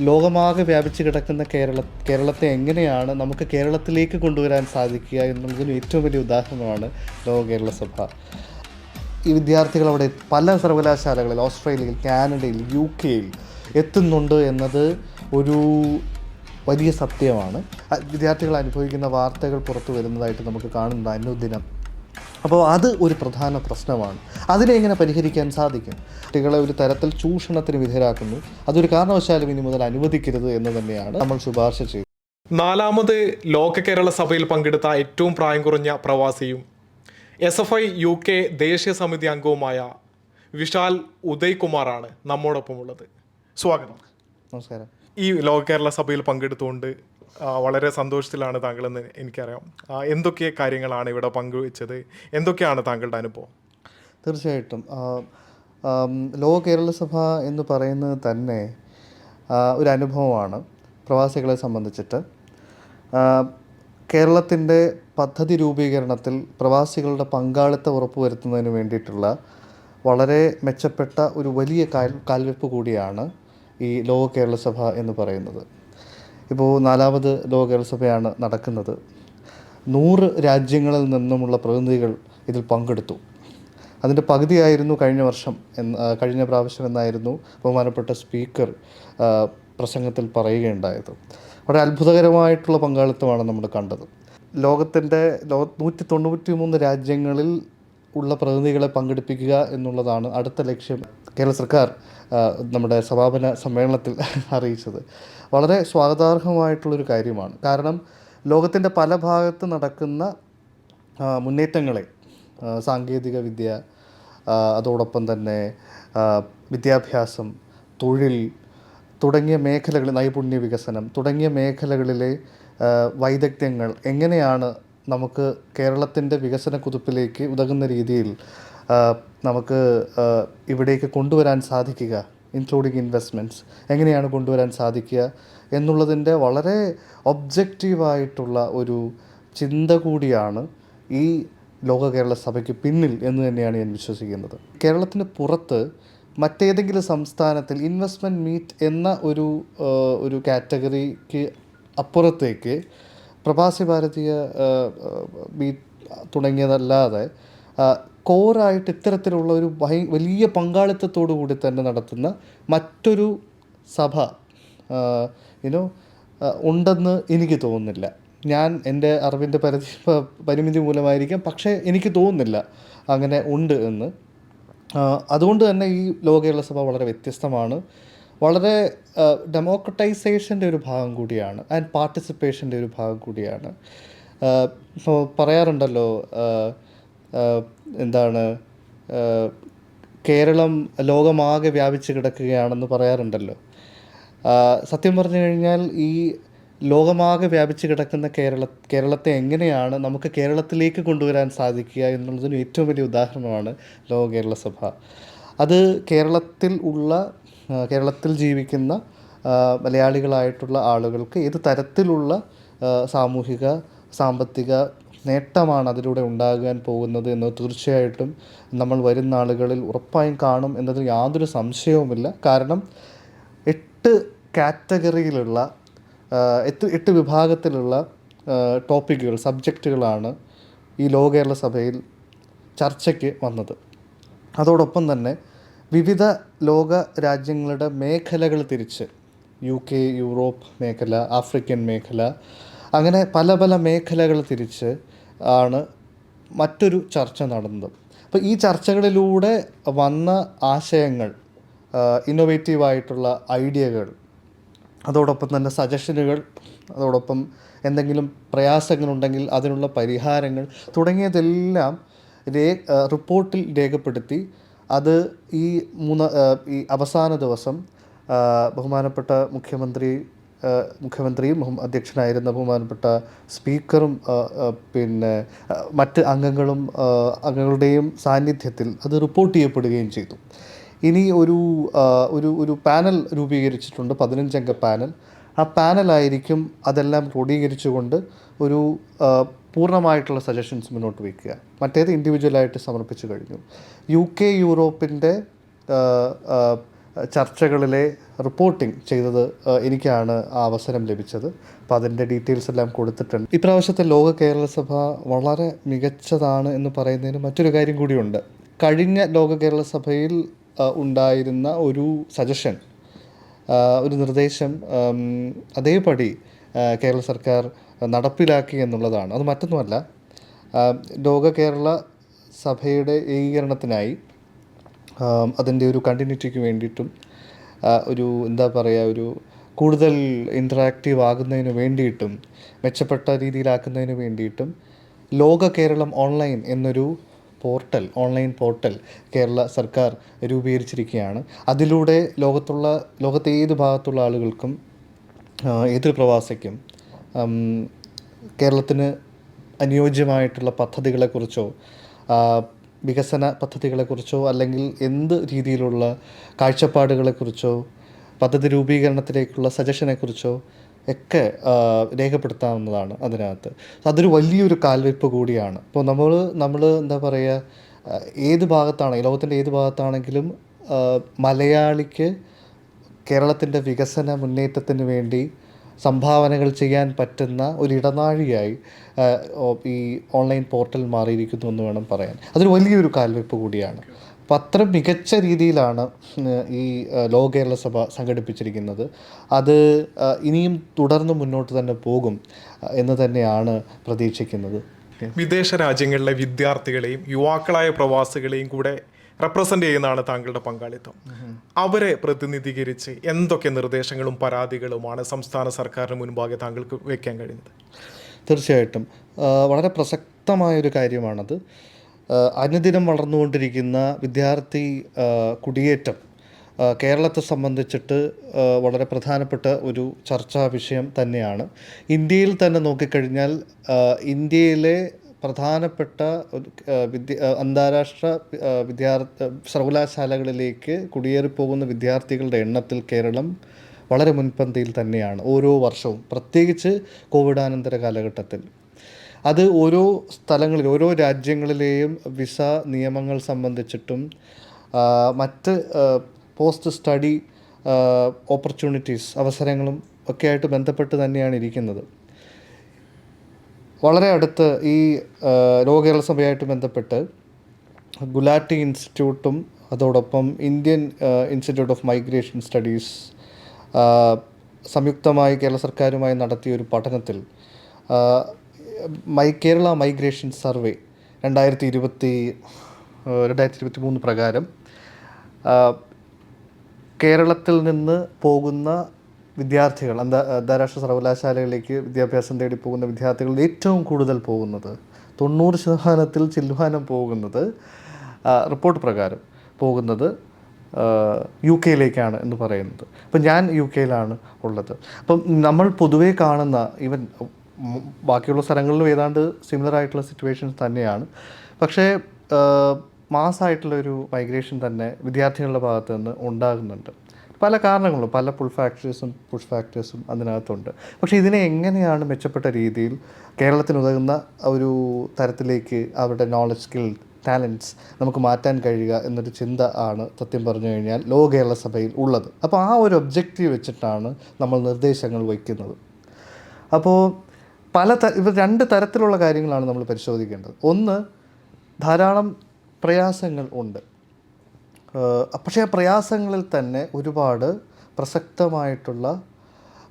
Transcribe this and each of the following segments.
ലോകമാകെ വ്യാപിച്ച് കിടക്കുന്ന കേരളത്തെ എങ്ങനെയാണ് നമുക്ക് കേരളത്തിലേക്ക് കൊണ്ടുവരാൻ സാധിക്കുക എന്നുള്ളതിന് ഏറ്റവും വലിയ ഉദാഹരണമാണ് ലോക കേരള സഭ. ഈ വിദ്യാർത്ഥികൾ അവിടെ പല സർവകലാശാലകളിൽ, ഓസ്ട്രേലിയയിൽ, കാനഡയിൽ, UK-യിൽ എത്തുന്നുണ്ട് എന്നത് ഒരു വലിയ സത്യമാണ്. വിദ്യാർത്ഥികൾ അനുഭവിക്കുന്ന വാർത്തകൾ പുറത്തു വരുന്നതായിട്ട് നമുക്ക് കാണുന്നുണ്ട് അനുദിനം. അപ്പോൾ അത് ഒരു പ്രധാന പ്രശ്നമാണ്. അതിനെ എങ്ങനെ പരിഹരിക്കാൻ സാധിക്കും? കുട്ടികളെ ഒരു തരത്തിൽ ചൂഷണത്തിന് വിധേയരാക്കുന്നു. അതൊരു കാരണവശാലും ഇനി മുതൽ അനുവദിക്കരുത് എന്ന് തന്നെയാണ് നമ്മൾ ശുപാർശ ചെയ്യുന്നത്. 4ാമത് ലോക കേരള സഭയിൽ പങ്കെടുത്ത ഏറ്റവും പ്രായം കുറഞ്ഞ പ്രവാസിയും SFI UK ദേശീയ സമിതി അംഗവുമായ വിശാൽ ഉദയ് കുമാറാണ് നമ്മോടൊപ്പമുള്ളത്. സ്വാഗതം. നമസ്കാരം. ഈ ലോക കേരള സഭയിൽ പങ്കെടുത്തുകൊണ്ട് വളരെ സന്തോഷത്തിലാണ് താങ്കളെന്ന് എനിക്കറിയാം. എന്തൊക്കെ കാര്യങ്ങളാണ് ഇവിടെ പങ്കുവച്ചത്? എന്തൊക്കെയാണ് താങ്കളുടെ അനുഭവം? തീർച്ചയായിട്ടും ലോക കേരള സഭ എന്ന് പറയുന്നത് തന്നെ ഒരു അനുഭവമാണ് പ്രവാസികളെ സംബന്ധിച്ചിട്ട്. കേരളത്തിൻ്റെ പദ്ധതി രൂപീകരണത്തിൽ പ്രവാസികളുടെ പങ്കാളിത്തം ഉറപ്പുവരുത്തുന്നതിന് വേണ്ടിയിട്ടുള്ള വളരെ മെച്ചപ്പെട്ട ഒരു വലിയ കാൽവെപ്പ് കൂടിയാണ് ഈ ലോക കേരള സഭ എന്ന് പറയുന്നത്. ഇപ്പോൾ 4ാമത് ലോക കേരള സഭയാണ് നടക്കുന്നത്. 100 രാജ്യങ്ങളിൽ നിന്നുമുള്ള പ്രതിനിധികൾ ഇതിൽ പങ്കെടുത്തു. അതിൻ്റെ പകുതിയായിരുന്നു കഴിഞ്ഞ പ്രാവശ്യം എന്നായിരുന്നു ബഹുമാനപ്പെട്ട സ്പീക്കർ പ്രസംഗത്തിൽ പറയുകയുണ്ടായത്. വളരെ അത്ഭുതകരമായിട്ടുള്ള പങ്കാളിത്തമാണ് നമ്മൾ കണ്ടത്. ലോകത്തിൻ്റെ 193 രാജ്യങ്ങളിൽ ഉള്ള പ്രതിനിധികളെ പങ്കെടുപ്പിക്കുക എന്നുള്ളതാണ് അടുത്ത ലക്ഷ്യം കേരള സർക്കാർ നമ്മുടെ സമാപന സമ്മേളനത്തിൽ അറിയിച്ചത്. വളരെ സ്വാഗതാർഹമായിട്ടുള്ളൊരു കാര്യമാണ്. കാരണം ലോകത്തിൻ്റെ പല ഭാഗത്ത് നടക്കുന്ന മുന്നേറ്റങ്ങളെ, സാങ്കേതിക വിദ്യ, അതോടൊപ്പം തന്നെ വിദ്യാഭ്യാസം, തൊഴിൽ തുടങ്ങിയ മേഖലകളിൽ, നൈപുണ്യ വികസനം തുടങ്ങിയ മേഖലകളിലെ വൈദഗ്ധ്യങ്ങൾ എങ്ങനെയാണ് നമുക്ക് കേരളത്തിൻ്റെ വികസന കുതിപ്പിലേക്ക് ഉതകുന്ന രീതിയിൽ നമുക്ക് ഇവിടേക്ക് കൊണ്ടുവരാൻ സാധിക്കുക, ഇൻക്ലൂഡിങ് ഇൻവെസ്റ്റ്മെൻറ്റ്സ് എങ്ങനെയാണ് കൊണ്ടുവരാൻ സാധിക്കുക എന്നുള്ളതിൻ്റെ വളരെ ഒബ്ജക്റ്റീവായിട്ടുള്ള ഒരു ചിന്ത കൂടിയാണ് ഈ ലോക കേരള സഭയ്ക്ക് പിന്നിൽ എന്ന് തന്നെയാണ് ഞാൻ വിശ്വസിക്കുന്നത്. കേരളത്തിന് പുറത്ത് മറ്റേതെങ്കിലും സംസ്ഥാനത്തിൽ ഇൻവെസ്റ്റ്മെൻറ്റ് മീറ്റ് എന്ന ഒരു കാറ്റഗറിക്ക് അപ്പുറത്തേക്ക് പ്രവാസി ഭാരതീയ മീറ്റ് തുടങ്ങിയതല്ലാതെ കോറായിട്ട് ഇത്തരത്തിലുള്ള ഒരു വലിയ പങ്കാളിത്തത്തോടു കൂടി തന്നെ നടത്തുന്ന മറ്റൊരു സഭ ഉണ്ടെന്ന് എനിക്ക് തോന്നുന്നില്ല. ഞാൻ എൻ്റെ അറിവിൻ്റെ പരിമിതി മൂലമായിരിക്കാം, പക്ഷേ എനിക്ക് തോന്നുന്നില്ല അങ്ങനെ ഉണ്ട് എന്ന്. അതുകൊണ്ട് തന്നെ ഈ ലോക കേരള സഭ വളരെ വ്യത്യസ്തമാണ്. വളരെ ഡെമോക്രറ്റൈസേഷൻ്റെ ഒരു ഭാഗം കൂടിയാണ്, ആൻഡ് പാർട്ടിസിപ്പേഷൻ്റെ ഒരു ഭാഗം കൂടിയാണ്. ഇപ്പോൾ പറയാറുണ്ടല്ലോ, എന്താണ്, കേരളം ലോകമാകെ വ്യാപിച്ച് കിടക്കുകയാണെന്ന് പറയാറുണ്ടല്ലോ. സത്യം പറഞ്ഞു കഴിഞ്ഞാൽ ഈ ലോകമാകെ വ്യാപിച്ച് കിടക്കുന്ന കേരളത്തെ എങ്ങനെയാണ് നമുക്ക് കേരളത്തിലേക്ക് കൊണ്ടുവരാൻ സാധിക്കുക എന്നുള്ളതിന് ഏറ്റവും വലിയ ഉദാഹരണമാണ് ലോക കേരള സഭ. അത് കേരളത്തിൽ ജീവിക്കുന്ന മലയാളികളായിട്ടുള്ള ആളുകൾക്ക് ഏത് തരത്തിലുള്ള സാമൂഹിക സാമ്പത്തിക നേട്ടമാണ് അതിലൂടെ ഉണ്ടാകാൻ പോകുന്നത് എന്ന് തീർച്ചയായിട്ടും നമ്മൾ വരുന്ന നാളുകളിൽ ഉറപ്പായും കാണും എന്നതിൽ യാതൊരു സംശയവുമില്ല. കാരണം 8 കാറ്റഗറിയിലുള്ള 8 വിഭാഗത്തിലുള്ള ടോപ്പിക്കുകൾ, സബ്ജക്റ്റുകളാണ് ഈ ലോക കേരള സഭയിൽ ചർച്ചയ്ക്ക് വന്നത്. അതോടൊപ്പം തന്നെ വിവിധ ലോക രാജ്യങ്ങളുടെ മേഖലകൾ തിരിച്ച് UK, യൂറോപ്പ് മേഖല, ആഫ്രിക്കൻ മേഖല, അങ്ങനെ പല പല മേഖലകൾ തിരിച്ച് ആണ് മറ്റൊരു ചർച്ച നടന്നത്. അപ്പോൾ ഈ ചർച്ചകളിലൂടെ വന്ന ആശയങ്ങൾ, ഇന്നോവേറ്റീവായിട്ടുള്ള ഐഡിയകൾ, അതോടൊപ്പം തന്നെ സജഷനുകൾ, അതോടൊപ്പം എന്തെങ്കിലും പ്രയാസങ്ങളുണ്ടെങ്കിൽ അതിനുള്ള പരിഹാരങ്ങൾ തുടങ്ങിയതെല്ലാം റിപ്പോർട്ടിൽ രേഖപ്പെടുത്തി അത് ഈ അവസാന ദിവസം ബഹുമാനപ്പെട്ട മുഖ്യമന്ത്രിയും അധ്യക്ഷനായിരുന്ന ബഹുമാനപ്പെട്ട സ്പീക്കറും പിന്നെ മറ്റ് അംഗങ്ങളുടെയും സാന്നിധ്യത്തിൽ അത് റിപ്പോർട്ട് ചെയ്യപ്പെടുകയും ചെയ്തു. ഇനി ഒരു പാനൽ രൂപീകരിച്ചിട്ടുണ്ട്, 15 അംഗ പാനൽ. ആ പാനലായിരിക്കും അതെല്ലാം ക്രോഡീകരിച്ചുകൊണ്ട് ഒരു പൂർണ്ണമായിട്ടുള്ള സജഷൻസ് മുന്നോട്ട് വയ്ക്കുക. മറ്റേത് ഇൻഡിവിജ്വലായിട്ട് സമർപ്പിച്ചു കഴിഞ്ഞു. UK, യൂറോപ്പിൻ്റെ ചർച്ചകളിലെ റിപ്പോർട്ടിംഗ് ചെയ്തത് എനിക്കാണ് ആ അവസരം ലഭിച്ചത്. അപ്പോൾ അതിൻ്റെ ഡീറ്റെയിൽസ് എല്ലാം കൊടുത്തിട്ടുണ്ട്. ഇപ്രാവശ്യത്തെ ലോക കേരള സഭ വളരെ മികച്ചതാണ് എന്ന് പറയുന്നതിന് മറ്റൊരു കാര്യം കൂടിയുണ്ട്. കഴിഞ്ഞ ലോക കേരള സഭയിൽ ഉണ്ടായിരുന്ന ഒരു സജഷൻ, ഒരു നിർദ്ദേശം അതേപടി കേരള സർക്കാർ നടപ്പിലാക്കി എന്നുള്ളതാണ്. അത് മറ്റൊന്നുമല്ല, ലോക കേരള സഭയുടെ ഏകീകരണത്തിനായി അതിൻ്റെ ഒരു കണ്ടിന്യൂറ്റിക്ക് വേണ്ടിയിട്ടും ഒരു എന്താ പറയുക, ഒരു കൂടുതൽ ഇൻറ്ററാക്റ്റീവ് ആകുന്നതിന് വേണ്ടിയിട്ടും മെച്ചപ്പെട്ട രീതിയിലാക്കുന്നതിന് വേണ്ടിയിട്ടും ലോക കേരളം ഓൺലൈൻ എന്നൊരു ഓൺലൈൻ പോർട്ടൽ കേരള സർക്കാർ രൂപീകരിച്ചിരിക്കുകയാണ്. അതിലൂടെ ലോകത്തെ ഏത് ഭാഗത്തുള്ള ആളുകൾക്കും ഏതൊരു പ്രവാസിക്കും കേരളത്തിന് അനുയോജ്യമായിട്ടുള്ള പദ്ധതികളെക്കുറിച്ചോ വികസന പദ്ധതികളെക്കുറിച്ചോ അല്ലെങ്കിൽ എന്ത് രീതിയിലുള്ള കാഴ്ചപ്പാടുകളെക്കുറിച്ചോ പദ്ധതി രൂപീകരണത്തിലേക്കുള്ള സജഷനെക്കുറിച്ചോ ഒക്കെ രേഖപ്പെടുത്താവുന്നതാണ് അതിനകത്ത്. അതൊരു വലിയൊരു കാൽവെപ്പ് കൂടിയാണ്. ഇപ്പോൾ നമ്മൾ എന്താ പറയുക, ഏത് ഭാഗത്താണെങ്കിലും ലോകത്തിൻ്റെ ഏത് ഭാഗത്താണെങ്കിലും മലയാളിക്ക് കേരളത്തിൻ്റെ വികസന മുന്നേറ്റത്തിന് വേണ്ടി സംഭാവനകൾ ചെയ്യാൻ പറ്റുന്ന ഒരു ഇടനാഴിയായി ഈ ഓൺലൈൻ പോർട്ടൽ മാറിയിരിക്കുന്നു എന്ന് വേണം പറയാൻ. അതൊരു വലിയൊരു കാൽവെപ്പ് കൂടിയാണ്. അപ്പം അത്ര മികച്ച രീതിയിലാണ് ഈ ലോക കേരള സഭ സംഘടിപ്പിച്ചിരിക്കുന്നത്. അത് ഇനിയും തുടർന്ന് മുന്നോട്ട് തന്നെ പോകും എന്ന് തന്നെയാണ് പ്രതീക്ഷിക്കുന്നത്. വിദേശ രാജ്യങ്ങളിലെ വിദ്യാർത്ഥികളെയും യുവാക്കളായ പ്രവാസികളെയും കൂടെ റെപ്രസെൻ്റ് ചെയ്യുന്നതാണ് താങ്കളുടെ പങ്കാളിത്തം. അവരെ പ്രതിനിധീകരിച്ച് എന്തൊക്കെ നിർദ്ദേശങ്ങളും പരാതികളുമാണ് സംസ്ഥാന സർക്കാരിന് മുൻപാകെ താങ്കൾക്ക് വയ്ക്കാൻ കഴിയുന്നത്? തീർച്ചയായിട്ടും വളരെ പ്രസക്തമായൊരു കാര്യമാണത്. അനുദിനം വളർന്നുകൊണ്ടിരിക്കുന്ന വിദ്യാർത്ഥി കുടിയേറ്റം കേരളത്തെ സംബന്ധിച്ചിട്ട് വളരെ പ്രധാനപ്പെട്ട ഒരു ചർച്ചാ വിഷയം തന്നെയാണ്. ഇന്ത്യയിൽ തന്നെ നോക്കിക്കഴിഞ്ഞാൽ ഇന്ത്യയിലെ പ്രധാനപ്പെട്ട അന്താരാഷ്ട്ര സർവകലാശാലകളിലേക്ക് കുടിയേറിപ്പോകുന്ന വിദ്യാർത്ഥികളുടെ എണ്ണത്തിൽ കേരളം വളരെ മുൻപന്തിയിൽ തന്നെയാണ് ഓരോ വർഷവും, പ്രത്യേകിച്ച് കോവിഡാനന്തര കാലഘട്ടത്തിൽ. അത് ഓരോ സ്ഥലങ്ങളിൽ ഓരോ രാജ്യങ്ങളിലെയും വിസ നിയമങ്ങൾ സംബന്ധിച്ചിട്ടും മറ്റ് പോസ്റ്റ് സ്റ്റഡി ഓപ്പർച്യൂണിറ്റീസ് അവസരങ്ങളും ഒക്കെ ആയിട്ട് ബന്ധപ്പെട്ട് തന്നെയാണ് ഇരിക്കുന്നത്. വളരെ അടുത്ത് ഈ ലോക കേരള സഭയായിട്ട് ബന്ധപ്പെട്ട് ഗുലാട്ടി ഇൻസ്റ്റിറ്റ്യൂട്ടും അതോടൊപ്പം Indian institute of migration studies സംയുക്തമായി കേരള സർക്കാരുമായി നടത്തിയൊരു പഠനത്തിൽ കേരള മൈഗ്രേഷൻ സർവേ 2023 പ്രകാരം കേരളത്തിൽ നിന്ന് പോകുന്ന വിദ്യാർത്ഥികൾ, അന്താരാഷ്ട്ര സർവകലാശാലകളിലേക്ക് വിദ്യാഭ്യാസം തേടി പോകുന്ന വിദ്യാർത്ഥികൾ ഏറ്റവും കൂടുതൽ പോകുന്നത് 90% ചില്ലുവാനം പോകുന്നത് റിപ്പോർട്ട് പ്രകാരം പോകുന്നത് UK-യിലേക്കാണ് എന്ന് പറയുന്നത്. അപ്പം ഞാൻ UK-യിലാണ് ഉള്ളത്. അപ്പം നമ്മൾ പൊതുവേ കാണുന്ന ഈവൻ ബാക്കിയുള്ള സ്ഥലങ്ങളിലും ഏതാണ്ട് സിമിലർ ആയിട്ടുള്ള സിറ്റുവേഷൻസ് തന്നെയാണ്. പക്ഷേ മാസ്സായിട്ടുള്ളൊരു മൈഗ്രേഷൻ തന്നെ വിദ്യാർത്ഥികളുടെ ഭാഗത്ത് നിന്ന് ഉണ്ടാകുന്നുണ്ട്. പല കാരണങ്ങളും, പല പുഷ് ഫാക്ടേഴ്സും അതിനകത്തുണ്ട്. പക്ഷേ ഇതിനെ എങ്ങനെയാണ് മെച്ചപ്പെട്ട രീതിയിൽ കേരളത്തിന് ഉതകുന്ന ഒരു തരത്തിലേക്ക് അവരുടെ നോളജ്, സ്കിൽ, ടാലൻറ്റ്സ് നമുക്ക് മാറ്റാൻ കഴിയുക എന്നൊരു ചിന്ത ആണ് സത്യം പറഞ്ഞു കഴിഞ്ഞാൽ ലോക കേരള സഭയിൽ ഉള്ളത്. അപ്പോൾ ആ ഒരു ഒബ്ജക്റ്റീവ് വെച്ചിട്ടാണ് നമ്മൾ നിർദ്ദേശങ്ങൾ വയ്ക്കുന്നത്. അപ്പോൾ ഇവർ രണ്ട് തരത്തിലുള്ള കാര്യങ്ങളാണ് നമ്മൾ പരിശോധിക്കേണ്ടത്. ഒന്ന്, ധാരാളം പ്രയാസങ്ങൾ ഉണ്ട്. പക്ഷേ ആ പ്രയാസങ്ങളിൽ തന്നെ ഒരുപാട് പ്രസക്തമായിട്ടുള്ള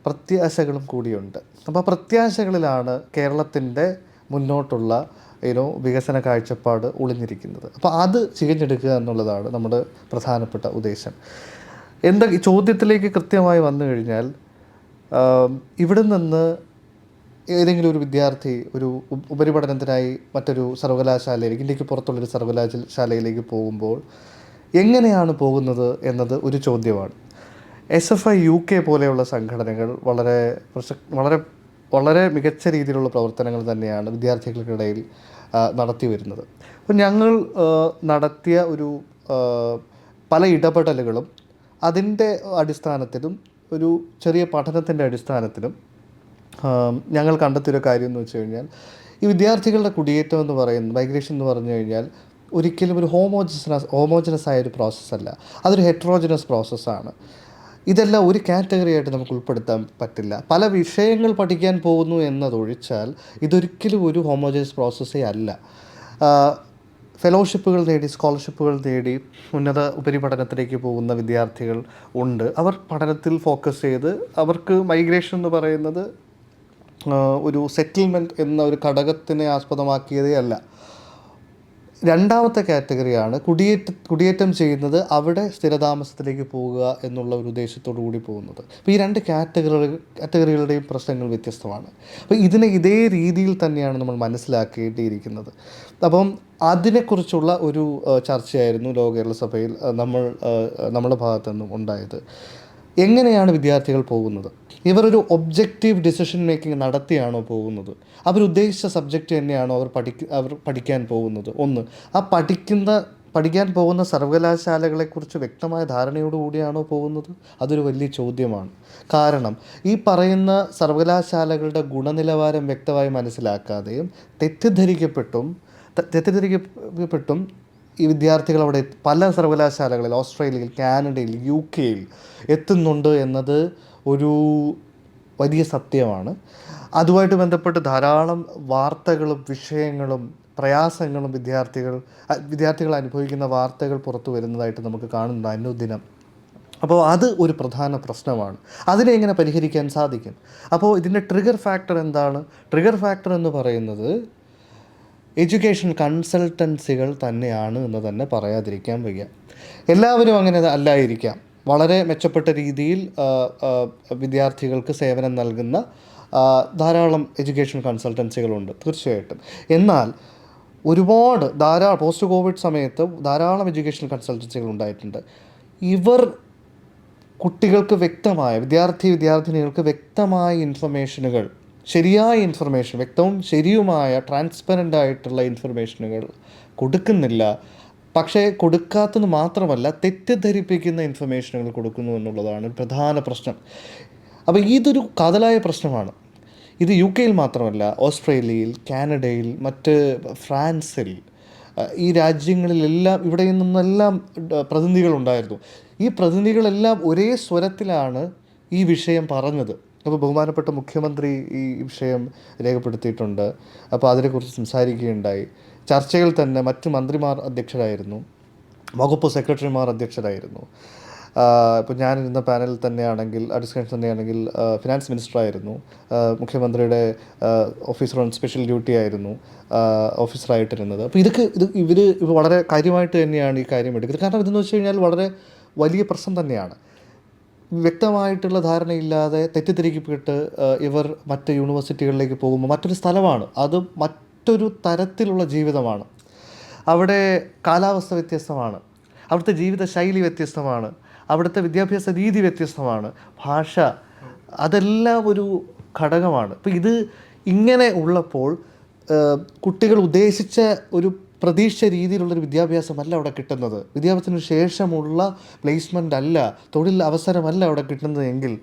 പ്രത്യാശകളും കൂടിയുണ്ട്. അപ്പോൾ ആ പ്രത്യാശകളിലാണ് കേരളത്തിൻ്റെ മുന്നോട്ടുള്ള വികസന കാഴ്ചപ്പാട് ഒളിഞ്ഞിരിക്കുന്നത്. അപ്പോൾ അത് ചികഞ്ഞെടുക്കുക എന്നുള്ളതാണ് നമ്മുടെ പ്രധാനപ്പെട്ട ഉദ്ദേശം. ഈ ചോദ്യത്തിലേക്ക് കൃത്യമായി വന്നു കഴിഞ്ഞാൽ, ഇവിടെ നിന്ന് ഏതെങ്കിലും ഒരു വിദ്യാർത്ഥി ഒരു ഉപരിപഠനത്തിനായി മറ്റൊരു സർവകലാശാലയിലേക്ക്, ഇന്ത്യക്ക് പുറത്തുള്ളൊരു സർവകലാശാലയിലേക്ക് പോകുമ്പോൾ എങ്ങനെയാണ് പോകുന്നത് എന്നത് ഒരു ചോദ്യമാണ്. SFI UK പോലെയുള്ള സംഘടനകൾ വളരെ മികച്ച രീതിയിലുള്ള പ്രവർത്തനങ്ങൾ തന്നെയാണ് വിദ്യാർത്ഥികൾക്കിടയിൽ നടത്തി വരുന്നത്. അപ്പോൾ ഞങ്ങൾ നടത്തിയ ഒരു പല ഇടപെടലുകളും അതിൻ്റെ അടിസ്ഥാനത്തിലും ഒരു ചെറിയ പഠനത്തിൻ്റെ അടിസ്ഥാനത്തിലും ഞങ്ങൾ കണ്ടെത്തിയൊരു കാര്യം എന്ന് വെച്ച് കഴിഞ്ഞാൽ, ഈ വിദ്യാർത്ഥികളുടെ കുടിയേറ്റം എന്ന് പറയുന്നത്, മൈഗ്രേഷൻ എന്ന് പറഞ്ഞു കഴിഞ്ഞാൽ ഒരിക്കലും ഒരു ഹോമോജനസ് ആയ ഒരു പ്രോസസ്സല്ല, അതൊരു ഹെട്രോജനസ് പ്രോസസ്സാണ്. ഇതെല്ലാം ഒരു കാറ്റഗറി ആയിട്ട് നമുക്ക് ഉൾപ്പെടുത്താൻ പറ്റില്ല. പല വിഷയങ്ങൾ പഠിക്കാൻ പോകുന്നു എന്നതൊഴിച്ചാൽ ഇതൊരിക്കലും ഒരു ഹോമോജനസ് പ്രോസസ്സേ അല്ല. ഫെലോഷിപ്പുകൾ നേടി, സ്കോളർഷിപ്പുകൾ നേടി ഉന്നത ഉപരിപഠനത്തിലേക്ക് പോകുന്ന വിദ്യാർത്ഥികൾ ഉണ്ട്. അവർ പഠനത്തിൽ ഫോക്കസ് ചെയ്ത് അവർക്ക് മൈഗ്രേഷൻ എന്ന് പറയുന്നത് ഒരു സെറ്റിൽമെൻറ്റ് എന്ന ഒരു ഘടകത്തിനെ ആസ്പദമാക്കിയതേ അല്ല. രണ്ടാമത്തെ കാറ്റഗറിയാണ് കുടിയേറ്റം ചെയ്യുന്നത്, അവിടെ സ്ഥിരതാമസത്തിലേക്ക് പോവുക എന്നുള്ള ഒരു ഉദ്ദേശത്തോടു കൂടി പോകുന്നത്. അപ്പോൾ ഈ രണ്ട് കാറ്റഗറികളുടെയും പ്രശ്നങ്ങൾ വ്യത്യസ്തമാണ്. അപ്പോൾ ഇതിനെ ഇതേ രീതിയിൽ തന്നെയാണ് നമ്മൾ മനസ്സിലാക്കേണ്ടിയിരിക്കുന്നത്. അപ്പം അതിനെക്കുറിച്ചുള്ള ഒരു ചർച്ചയായിരുന്നു ലോക കേരള സഭയിൽ നമ്മുടെ ഭാഗത്തു നിന്നും ഉണ്ടായത്. എങ്ങനെയാണ് വിദ്യാർത്ഥികൾ പോകുന്നത്? ഇവരൊരു ഒബ്ജക്റ്റീവ് ഡിസിഷൻ മേക്കിംഗ് നടത്തിയാണോ പോകുന്നത്? അവരുദ്ദേശിച്ച സബ്ജക്റ്റ് തന്നെയാണോ അവർ പഠിക്കാൻ പോകുന്നത്? ഒന്ന്, ആ പഠിക്കാൻ പോകുന്ന സർവകലാശാലകളെക്കുറിച്ച് വ്യക്തമായ ധാരണയോടുകൂടിയാണോ പോകുന്നത്? അതൊരു വലിയ ചോദ്യമാണ്. കാരണം ഈ പറയുന്ന സർവകലാശാലകളുടെ ഗുണനിലവാരം വ്യക്തമായി മനസ്സിലാക്കാതെയും തെറ്റിദ്ധരിക്കപ്പെട്ടും ഈ വിദ്യാർത്ഥികൾ അവിടെ പല സർവകലാശാലകളിൽ, ഓസ്ട്രേലിയയിൽ, കാനഡയിൽ, UK എത്തുന്നുണ്ട് എന്നത് ഒരു വലിയ സത്യമാണ്. അതുമായിട്ട് ബന്ധപ്പെട്ട് ധാരാളം വാർത്തകളും വിഷയങ്ങളും പ്രയാസങ്ങളും വിദ്യാർത്ഥികൾ അനുഭവിക്കുന്ന വാർത്തകൾ പുറത്തു വരുന്നതായിട്ട് നമുക്ക് കാണുന്നുണ്ട് അനുദിനം. അപ്പോൾ അത് ഒരു പ്രധാന പ്രശ്നമാണ്. അതിനെ എങ്ങനെ പരിഹരിക്കാൻ സാധിക്കും? അപ്പോൾ ഇതിൻ്റെ ട്രിഗർ ഫാക്ടർ എന്താണ്? ട്രിഗർ ഫാക്ടർ എന്ന് പറയുന്നത് എഡ്യൂക്കേഷൻ കൺസൾട്ടൻസികൾ തന്നെയാണ് എന്ന് തന്നെ പറയാതിരിക്കാൻ വയ്യ. എല്ലാവരും അങ്ങനെ അല്ലായിരിക്കാം. വളരെ മെച്ചപ്പെട്ട രീതിയിൽ വിദ്യാർത്ഥികൾക്ക് സേവനം നൽകുന്ന ധാരാളം എഡ്യൂക്കേഷൻ കൺസൾട്ടൻസികളുണ്ട് തീർച്ചയായിട്ടും. എന്നാൽ ധാരാളം പോസ്റ്റ് കോവിഡ് സമയത്ത് ധാരാളം എഡ്യൂക്കേഷൻ കൺസൾട്ടൻസികൾ ഉണ്ടായിട്ടുണ്ട്. ഇവർ കുട്ടികൾക്ക് വിദ്യാർത്ഥിനികൾക്ക് വ്യക്തമായ ഇൻഫർമേഷനുകൾ, ശരിയായ ഇൻഫർമേഷൻ, വ്യക്തവും ശരിയുമായ ട്രാൻസ്പെറൻ്റ് ആയിട്ടുള്ള ഇൻഫർമേഷനുകൾ കൊടുക്കുന്നില്ല. പക്ഷേ കൊടുക്കാത്തത് മാത്രമല്ല, തെറ്റിദ്ധരിപ്പിക്കുന്ന ഇൻഫർമേഷനുകൾ കൊടുക്കുന്നു എന്നുള്ളതാണ് പ്രധാന പ്രശ്നം. അപ്പോൾ ഇതൊരു കാതലായ പ്രശ്നമാണ്. ഇത് UK മാത്രമല്ല, ഓസ്ട്രേലിയയിൽ, കാനഡയിൽ, ഫ്രാൻസിൽ, ഈ രാജ്യങ്ങളിലെല്ലാം ഇവിടെ നിന്നെല്ലാം പ്രതിനിധികളുണ്ടായിരുന്നു. ഈ പ്രതിനിധികളെല്ലാം ഒരേ സ്വരത്തിലാണ് ഈ വിഷയം പറഞ്ഞത്. അപ്പോൾ ബഹുമാനപ്പെട്ട മുഖ്യമന്ത്രി ഈ വിഷയം രേഖപ്പെടുത്തിയിട്ടുണ്ട്. അപ്പോൾ അതിനെക്കുറിച്ച് സംസാരിക്കുകയുണ്ടായി. ചർച്ചയിൽ തന്നെ മറ്റു മന്ത്രിമാർ അധ്യക്ഷരായിരുന്നു, വകുപ്പ് സെക്രട്ടറിമാർ അധ്യക്ഷരായിരുന്നു. ഇപ്പോൾ ഞാനിരുന്ന പാനലിൽ ഡിസ്കഷൻ തന്നെയാണെങ്കിൽ ഫിനാൻസ് മിനിസ്റ്ററായിരുന്നു, മുഖ്യമന്ത്രിയുടെ ഓഫീസർ ഓൺ സ്പെഷ്യൽ ഡ്യൂട്ടി ആയിരുന്നു ഓഫീസറായിട്ടിരുന്നത്. അപ്പോൾ ഇവർ വളരെ കാര്യമായിട്ട് തന്നെയാണ് ഈ കാര്യം എടുക്കുന്നത്. കാരണം ഇതെന്ന് വെച്ച് കഴിഞ്ഞാൽ വളരെ വലിയ പ്രശ്നം തന്നെയാണ്. വ്യക്തമായിട്ടുള്ള ധാരണയില്ലാതെ തെറ്റിദ്ധരിക്കപ്പെട്ട് ഇവർ മറ്റ് യൂണിവേഴ്സിറ്റികളിലേക്ക് പോകുമ്പോൾ മറ്റൊരു സ്ഥലമാണ്, അത് മറ്റൊരു തരത്തിലുള്ള ജീവിതമാണ്. അവിടെ കാലാവസ്ഥ വ്യത്യസ്തമാണ്, അവിടുത്തെ ജീവിതശൈലി വ്യത്യസ്തമാണ്, അവിടുത്തെ വിദ്യാഭ്യാസ രീതി വ്യത്യസ്തമാണ്, ഭാഷ, അതെല്ലാം ഒരു ഘടകമാണ്. അപ്പോൾ ഇത് ഇങ്ങനെ ഉള്ളപ്പോൾ കുട്ടികൾ ഉദ്ദേശിച്ച ഒരു പ്രതീക്ഷ രീതിയിലുള്ളൊരു വിദ്യാഭ്യാസമല്ല അവിടെ കിട്ടുന്നത്. വിദ്യാഭ്യാസത്തിന് ശേഷമുള്ള പ്ലേസ്മെൻ്റ് അല്ല, തൊഴിൽ അവസരമല്ല അവിടെ കിട്ടുന്നത് എങ്കിൽ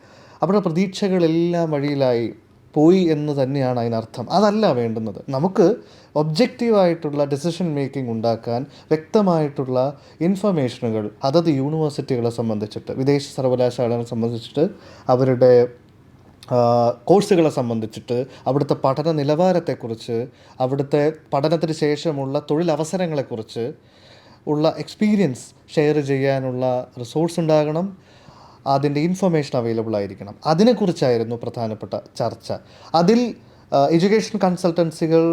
അവരുടെ പ്രതീക്ഷകളെല്ലാം വഴിയിലായി പോയി എന്ന് തന്നെയാണ് അതിനർത്ഥം. അതല്ല വേണ്ടുന്നത്. നമുക്ക് ഒബ്ജക്റ്റീവായിട്ടുള്ള ഡിസിഷൻ മേക്കിംഗ് ഉണ്ടാക്കാൻ വ്യക്തമായിട്ടുള്ള ഇൻഫർമേഷനുകൾ അതത് യൂണിവേഴ്സിറ്റികളെ സംബന്ധിച്ചിട്ട്, വിദേശ സർവകലാശാലകളെ സംബന്ധിച്ചിട്ട്, അവരുടെ കോഴ്സുകളെ സംബന്ധിച്ചിട്ട്, അവിടുത്തെ പഠന നിലവാരത്തെക്കുറിച്ച്, അവിടുത്തെ പഠനത്തിന് ശേഷമുള്ള തൊഴിലവസരങ്ങളെക്കുറിച്ച് ഉള്ള എക്സ്പീരിയൻസ് ഷെയർ ചെയ്യാനുള്ള റിസോഴ്സ് ഉണ്ടാകണം, അതിൻ്റെ ഇൻഫർമേഷൻ അവൈലബിൾ ആയിരിക്കണം. അതിനെക്കുറിച്ചായിരുന്നു പ്രധാനപ്പെട്ട ചർച്ച. അതിൽ എഡ്യൂക്കേഷൻ കൺസൾട്ടൻസികൾ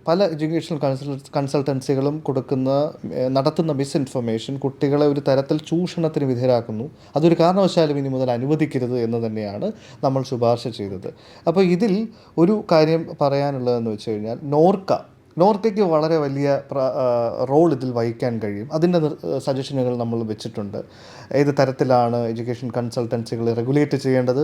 പല എഡ്യൂക്കേഷൻ കൺസൾട്ടൻസികളും നടത്തുന്ന മിസ്ഇൻഫർമേഷൻ കുട്ടികളെ ഒരു തരത്തിൽ ചൂഷണത്തിന് വിധേയരാക്കുന്നു. അതൊരു കാരണവശാലും ഇനി മുതൽ അനുവദിക്കരുത് എന്ന് തന്നെയാണ് നമ്മൾ ശുപാർശ ചെയ്തത്. അപ്പോൾ ഇതിൽ ഒരു കാര്യം പറയാനുള്ളതെന്ന് വെച്ച് കഴിഞ്ഞാൽ നോർക്കയ്ക്ക് വളരെ വലിയ റോൾ ഇതിൽ വഹിക്കാൻ കഴിയും. അതിൻ്റെ സജഷനുകൾ നമ്മൾ വെച്ചിട്ടുണ്ട്. ഏത് തരത്തിലാണ് എഡ്യൂക്കേഷൻ കൺസൾട്ടൻസികൾ റെഗുലേറ്റ് ചെയ്യേണ്ടത്,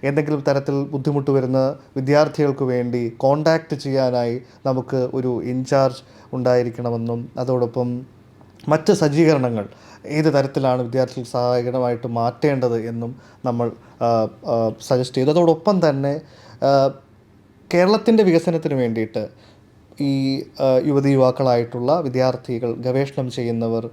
എന്തെങ്കിലും തരത്തിൽ ബുദ്ധിമുട്ട് വരുന്ന വിദ്യാർത്ഥികൾക്ക് വേണ്ടി കോൺടാക്റ്റ് ചെയ്യാനായി നമുക്ക് ഒരു ഇൻചാർജ് ഉണ്ടായിരിക്കണമെന്നും, അതോടൊപ്പം മറ്റ് സജ്ജീകരണങ്ങൾ ഏത് തരത്തിലാണ് വിദ്യാർത്ഥികൾക്ക് സഹായകരമായിട്ട് മാറ്റേണ്ടത് എന്നും നമ്മൾ സജസ്റ്റ് ചെയ്തു. അതോടൊപ്പം തന്നെ കേരളത്തിൻ്റെ വികസനത്തിന് വേണ്ടിയിട്ട് ഈ യുവതി യുവാക്കളായിട്ടുള്ള വിദ്യാർത്ഥികൾ, ഗവേഷണം ചെയ്യുന്നവർ,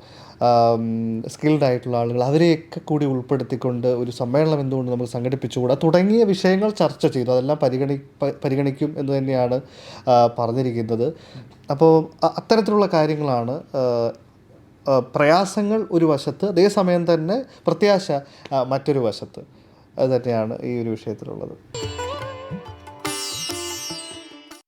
സ്കിൽഡ് ആയിട്ടുള്ള ആളുകൾ, അവരെയൊക്കെ കൂടി ഉൾപ്പെടുത്തിക്കൊണ്ട് ഒരു സമ്മേളനം എന്തുകൊണ്ട് നമുക്ക് സംഘടിപ്പിച്ചുകൂടാ തുടങ്ങിയ വിഷയങ്ങൾ ചർച്ച ചെയ്തു. അതെല്ലാം പരിഗണിക്കും എന്ന് തന്നെയാണ് പറഞ്ഞിരിക്കുന്നത്. അപ്പോൾ അത്തരത്തിലുള്ള കാര്യങ്ങളാണ് പ്രയാസങ്ങൾ ഒരു വശത്ത്, അതേസമയം തന്നെ പ്രത്യാശ മറ്റൊരു വശത്ത്. അത് തന്നെയാണ് ഈ ഒരു വിഷയത്തിലുള്ളത്.